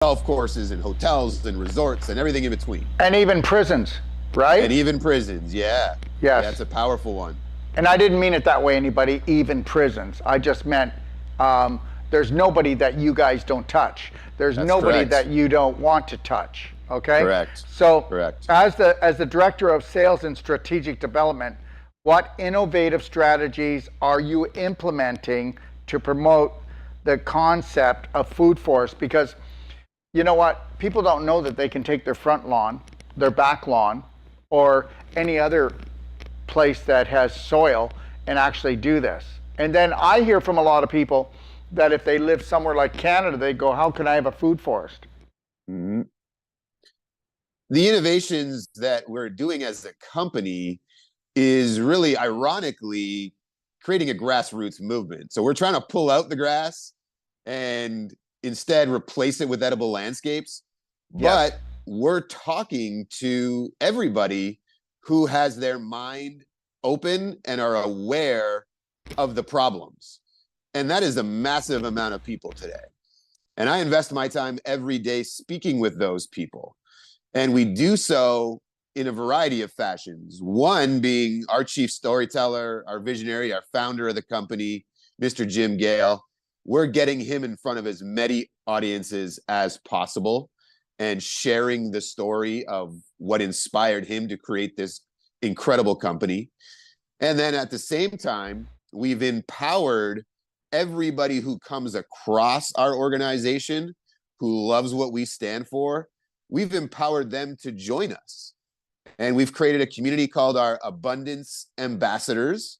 golf courses and hotels and resorts and everything in between. And even prisons, right? And even prisons, yeah. Yes. That's a powerful one. And I didn't mean it that way, anybody, even prisons. I just meant there's nobody that you guys don't touch. There's nobody correct. that you don't want to touch, okay? Correct. So Correct. As the Director of Sales and Strategic Development, what innovative strategies are you implementing to promote the concept of food forest? Because you know what? People don't know that they can take their front lawn, their back lawn, or any other place that has soil and actually do this. And then I hear from a lot of people that if they live somewhere like Canada, they go, how can I have a food forest? Mm-hmm. The innovations that we're doing as a company is really ironically creating a grassroots movement. So we're trying to pull out the grass and instead replace it with edible landscapes. Yes. But we're talking to everybody who has their mind open and are aware of the problems. And that is a massive amount of people today. And I invest my time every day speaking with those people. And we do so in a variety of fashions. One being our chief storyteller, our visionary, our founder of the company, Mr. Jim Gale. We're getting him in front of as many audiences as possible and sharing the story of what inspired him to create this incredible company. And then at the same time, we've empowered everybody who comes across our organization, who loves what we stand for. We've empowered them to join us. And we've created a community called our Abundance Ambassadors.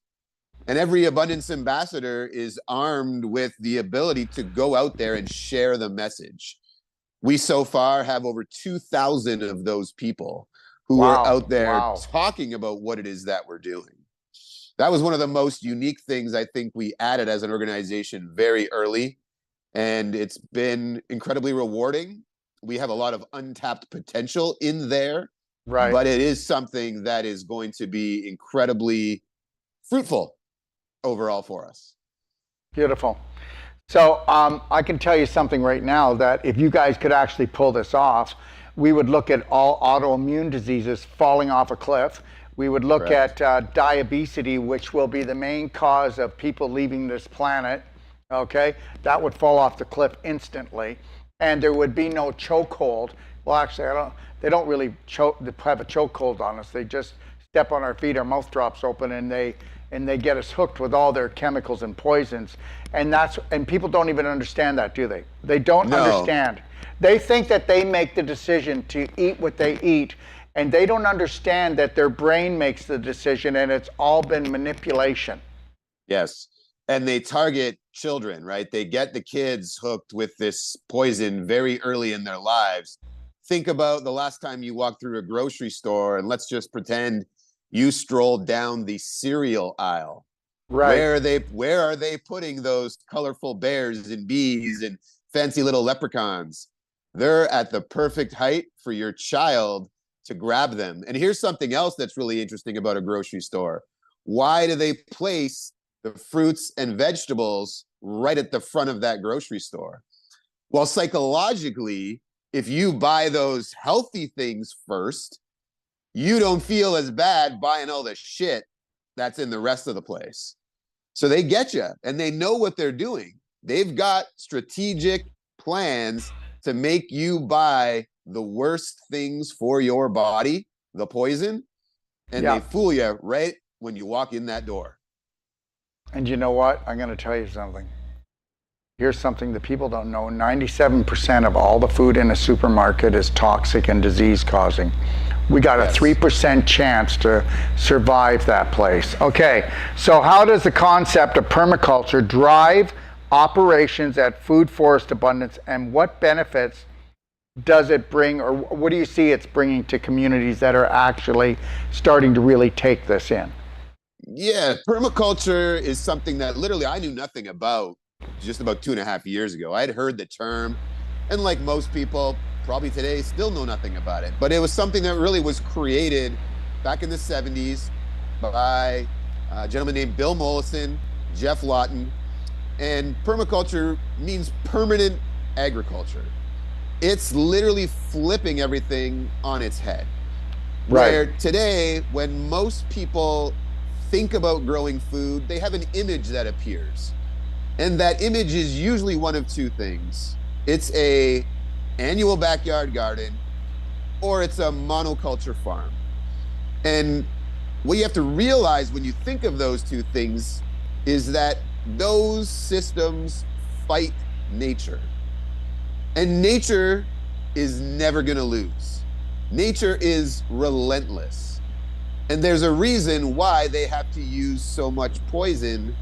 And every Abundance Ambassador is armed with the ability to go out there and share the message. We so far have over 2,000 of those people who are out there talking about what it is that we're doing. That was one of the most unique things I think we added as an organization very early. And it's been incredibly rewarding. We have a lot of untapped potential in there. Right. But it is something that is going to be incredibly fruitful overall for us. Beautiful. So I can tell you something right now that if you guys could actually pull this off, we would look at all autoimmune diseases falling off a cliff. We would look at diabetes, which will be the main cause of people leaving this planet. Okay, that would fall off the cliff instantly, and there would be no chokehold. Well, actually, they don't really have a chokehold on us. They just step on our feet, our mouth drops open, and they get us hooked with all their chemicals and poisons. And people don't even understand that, do they? They don't understand. They think that they make the decision to eat what they eat, and they don't understand that their brain makes the decision, and it's all been manipulation. Yes. And they target children, right? They get the kids hooked with this poison very early in their lives. Think about the last time you walked through a grocery store, and let's just pretend you strolled down the cereal aisle. Right. Where are they putting those colorful bears and bees and fancy little leprechauns? They're at the perfect height for your child to grab them. And here's something else that's really interesting about a grocery store. Why do they place the fruits and vegetables right at the front of that grocery store? Well, psychologically, if you buy those healthy things first, you don't feel as bad buying all the shit that's in the rest of the place. So they get you, and they know what they're doing. They've got strategic plans to make you buy the worst things for your body, the poison, and they fool you right when you walk in that door. And you know what? I'm going to tell you something. Here's something that people don't know. 97% of all the food in a supermarket is toxic and disease-causing. We got a 3% chance to survive that place. Okay, so how does the concept of permaculture drive operations at Food Forest Abundance, and what benefits does it bring, or what do you see it's bringing to communities that are actually starting to really take this in? Yeah, permaculture is something that literally I knew nothing about just about 2.5 years ago. I had heard the term, and like most people, probably today still know nothing about it. But it was something that really was created back in the 70s by a gentleman named Bill Mollison, Jeff Lawton. And permaculture means permanent agriculture. It's literally flipping everything on its head. Right. Where today, when most people think about growing food, they have an image that appears. And that image is usually one of two things. It's a annual backyard garden, or it's a monoculture farm. And what you have to realize when you think of those two things is that those systems fight nature. And nature is never going to lose. Nature is relentless. And there's a reason why they have to use so much poison